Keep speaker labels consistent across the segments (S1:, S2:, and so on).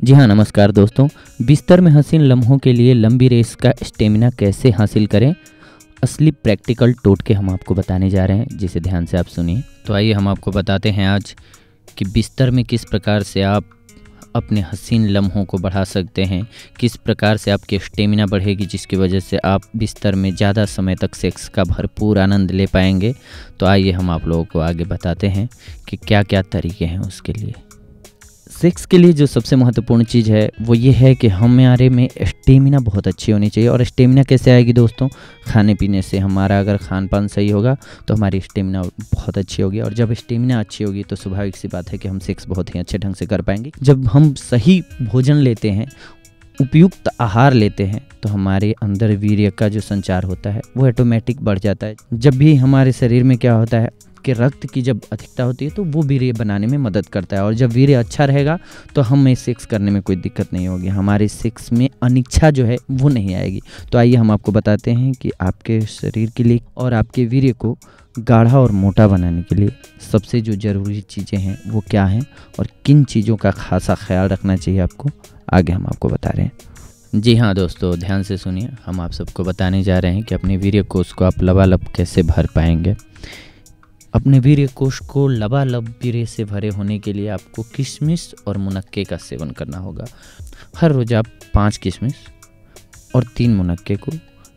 S1: जी हाँ, नमस्कार दोस्तों। बिस्तर में हसीन लम्हों के लिए लंबी रेस का स्टेमिना कैसे हासिल करें, असली प्रैक्टिकल टोटके हम आपको बताने जा रहे हैं, जिसे ध्यान से आप सुनिए। तो आइए हम आपको बताते हैं आज कि बिस्तर में किस प्रकार से आप अपने हसीन लम्हों को बढ़ा सकते हैं, किस प्रकार से आपकी स्टेमिना बढ़ेगी, जिसकी वजह से आप बिस्तर में ज़्यादा समय तक सेक्स का भरपूर आनंद ले पाएंगे। तो आइए हम आप लोगों को आगे बताते हैं कि क्या क्या तरीके हैं उसके लिए। सेक्स के लिए जो सबसे महत्वपूर्ण चीज़ है वो ये है कि हमारे में स्टेमिना बहुत अच्छी होनी चाहिए। और स्टेमिना कैसे आएगी दोस्तों? खाने पीने से। हमारा अगर खान पान सही होगा तो हमारी स्टेमिना बहुत अच्छी होगी, और जब स्टेमिना अच्छी होगी तो स्वाभाविक सी बात है कि हम सेक्स बहुत ही अच्छे ढंग से कर पाएंगे। जब हम सही भोजन लेते हैं, उपयुक्त आहार लेते हैं, तो हमारे अंदर वीर्य का जो संचार होता है वो ऑटोमेटिक बढ़ जाता है। जब भी हमारे शरीर में क्या होता है कि रक्त की जब अधिकता होती है तो वो वीर्य बनाने में मदद करता है, और जब वीर्य अच्छा रहेगा तो हमें सेक्स करने में कोई दिक्कत नहीं होगी, हमारे सेक्स में अनिच्छा जो है वो नहीं आएगी। तो आइए हम आपको बताते हैं कि आपके शरीर के लिए और आपके वीर्य को गाढ़ा और मोटा बनाने के लिए सबसे जो ज़रूरी चीज़ें हैं वो क्या हैं, और किन चीज़ों का खासा ख्याल रखना चाहिए आपको, आगे हम आपको बता रहे हैं। जी हाँ दोस्तों, ध्यान से सुनिए। हम आप सबको बताने जा रहे हैं कि अपने वीर्य कोष को आप लबालब कैसे भर पाएंगे। अपने वीर्य कोष को लबालब वीर्य से भरे होने के लिए आपको किशमिश और मुनक्के का सेवन करना होगा। हर रोज़ आप 5 किशमिश और 3 मुनक्के को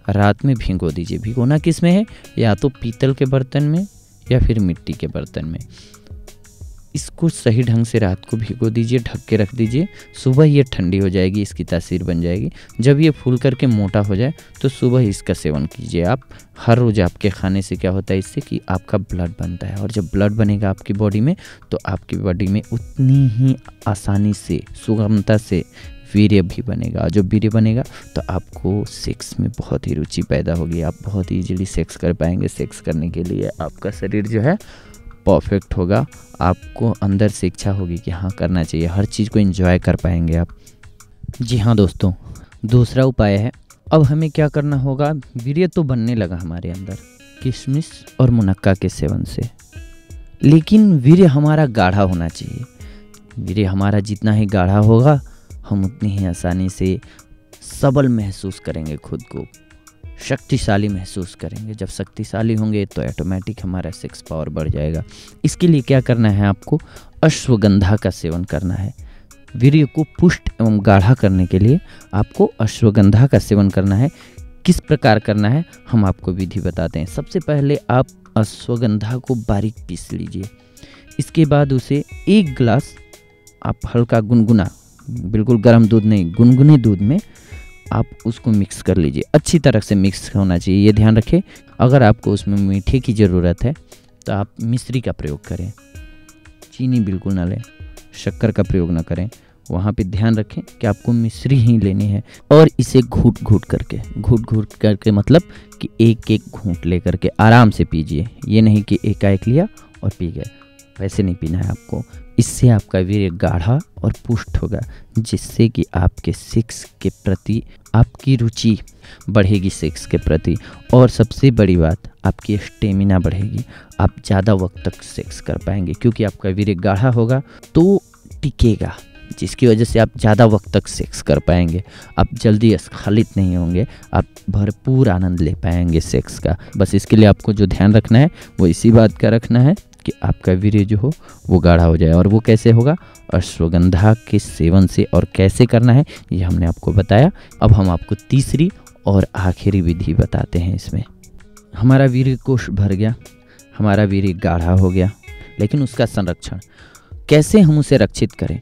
S1: रात में भिगो दीजिए। भिगोना किस में है? या तो पीतल के बर्तन में या फिर मिट्टी के बर्तन में। इसको सही ढंग से रात को भिगो दीजिए, ढक के रख दीजिए। सुबह ये ठंडी हो जाएगी, इसकी तासीर बन जाएगी। जब ये फूल करके मोटा हो जाए तो सुबह इसका सेवन कीजिए आप। हर रोज़ आपके खाने से क्या होता है इससे कि आपका ब्लड बनता है, और जब ब्लड बनेगा आपकी बॉडी में तो आपकी बॉडी में उतनी ही आसानी से, सुगमता से वीर्य भी बनेगा। जब वीर्य बनेगा तो आपको सेक्स में बहुत ही रुचि पैदा होगी, आप बहुत ईजीली सेक्स कर पाएंगे। सेक्स करने के लिए आपका शरीर जो है परफेक्ट होगा, आपको अंदर से इच्छा होगी कि हाँ करना चाहिए, हर चीज़ को एंजॉय कर पाएंगे आप। जी हाँ दोस्तों, दूसरा उपाय है, अब हमें क्या करना होगा। वीर्य तो बनने लगा हमारे अंदर किशमिश और मुनक्का के सेवन से, लेकिन वीर्य हमारा गाढ़ा होना चाहिए। वीर्य हमारा जितना ही गाढ़ा होगा हम उतनी ही आसानी से सबल महसूस करेंगे, खुद को शक्तिशाली महसूस करेंगे। जब शक्तिशाली होंगे तो ऑटोमेटिक हमारा सेक्स पावर बढ़ जाएगा। इसके लिए क्या करना है, आपको अश्वगंधा का सेवन करना है। वीर्य को पुष्ट एवं गाढ़ा करने के लिए आपको अश्वगंधा का सेवन करना है। किस प्रकार करना है हम आपको विधि बताते हैं। सबसे पहले आप अश्वगंधा को बारीक पीस लीजिए। इसके बाद उसे 1 गिलास आप हल्का गुनगुना, बिल्कुल गर्म दूध नहीं, गुनगुने दूध में आप उसको मिक्स कर लीजिए। अच्छी तरह से मिक्स होना चाहिए, ये ध्यान रखें। अगर आपको उसमें मीठे की ज़रूरत है तो आप मिश्री का प्रयोग करें, चीनी बिल्कुल ना लें, शक्कर का प्रयोग ना करें। वहाँ पे ध्यान रखें कि आपको मिश्री ही लेनी है, और इसे घूट घूट करके मतलब कि एक एक घूंट ले करके आराम से पीजिए। ये नहीं कि एकाएक लिया और पी गए, वैसे नहीं पीना है आपको। इससे आपका वीर्य गाढ़ा और पुष्ट होगा, जिससे कि आपके सेक्स के प्रति आपकी रुचि बढ़ेगी, सेक्स के प्रति। और सबसे बड़ी बात, आपकी स्टेमिना बढ़ेगी, आप ज़्यादा वक्त तक सेक्स कर पाएंगे, क्योंकि आपका वीर्य गाढ़ा होगा तो टिकेगा, जिसकी वजह से आप ज़्यादा वक्त तक सेक्स कर पाएंगे। आप जल्दी स्खलित नहीं होंगे, आप भरपूर आनंद ले पाएंगे सेक्स का। बस इसके लिए आपको जो ध्यान रखना है वो इसी बात का रखना है कि आपका वीर्य जो हो वो गाढ़ा हो जाए। और वो कैसे होगा? अश्वगंधा के सेवन से। और कैसे करना है ये हमने आपको बताया। अब हम आपको तीसरी और आखिरी विधि बताते हैं। इसमें हमारा वीर्य कोष भर गया, हमारा वीर्य गाढ़ा हो गया, लेकिन उसका संरक्षण कैसे हम उसे रक्षित करें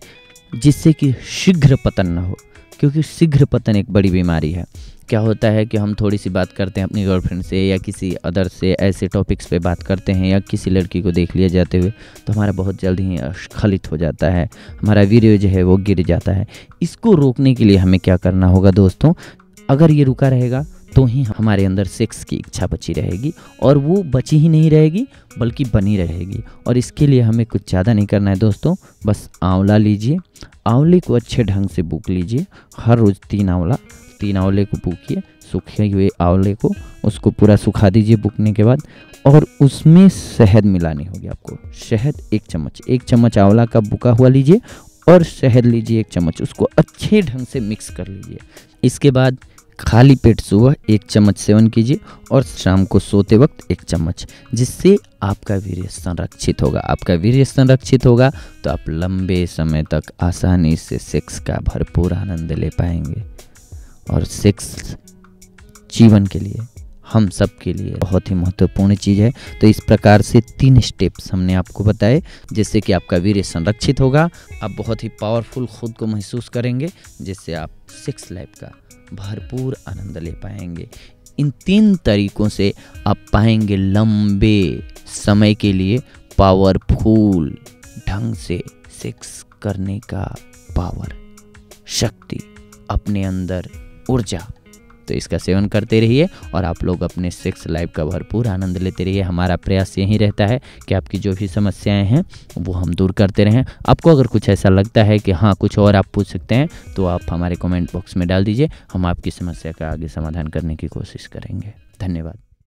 S1: जिससे कि शीघ्र पतन न हो, क्योंकि शीघ्र पतन एक बड़ी बीमारी है। क्या होता है कि हम थोड़ी सी बात करते हैं अपनी गर्लफ्रेंड से या किसी अदर से, ऐसे टॉपिक्स पे बात करते हैं, या किसी लड़की को देख लिया जाते हुए, तो हमारा बहुत जल्द ही स्खलित हो जाता है, हमारा वीर्य जो है वो गिर जाता है। इसको रोकने के लिए हमें क्या करना होगा दोस्तों? अगर ये रुका रहेगा तो ही हमारे अंदर सेक्स की इच्छा बची रहेगी, और वो बची ही नहीं रहेगी बल्कि बनी रहेगी। और इसके लिए हमें कुछ ज़्यादा नहीं करना है दोस्तों, बस आंवला लीजिए, आंवले को अच्छे ढंग से बूक लीजिए। हर रोज़ 3 आंवले को बूकिए, सूखे हुए आंवले को उसको पूरा सुखा दीजिए बूकने के बाद, और उसमें शहद मिलानी होगी आपको। शहद 1 चम्मच आंवला का बुका हुआ लीजिए, और शहद लीजिए 1 चम्मच, उसको अच्छे ढंग से मिक्स कर लीजिए। इसके बाद खाली पेट सुबह 1 चम्मच सेवन कीजिए और शाम को सोते वक्त 1 चम्मच, जिससे आपका वीर्य संरक्षित होगा। आपका वीर्य संरक्षित होगा तो आप लंबे समय तक आसानी से सेक्स का भरपूर आनंद ले पाएंगे। और सेक्स जीवन के लिए, हम सब के लिए बहुत ही महत्वपूर्ण चीज़ है। तो इस प्रकार से 3 स्टेप्स हमने आपको बताए, जिससे कि आपका वीर्य संरक्षित होगा, आप बहुत ही पावरफुल खुद को महसूस करेंगे, जिससे आप सेक्स लाइफ का भरपूर आनंद ले पाएंगे। इन 3 तरीकों से आप पाएंगे लंबे समय के लिए पावरफुल ढंग से सेक्स करने का पावर, शक्ति, अपने अंदर ऊर्जा। तो इसका सेवन करते रहिए और आप लोग अपने सेक्स लाइफ का भरपूर आनंद लेते रहिए। हमारा प्रयास यही रहता है कि आपकी जो भी समस्याएं हैं वो हम दूर करते रहें। आपको अगर कुछ ऐसा लगता है कि हाँ कुछ और आप पूछ सकते हैं तो आप हमारे कमेंट बॉक्स में डाल दीजिए, हम आपकी समस्या का आगे समाधान करने की कोशिश करेंगे। धन्यवाद।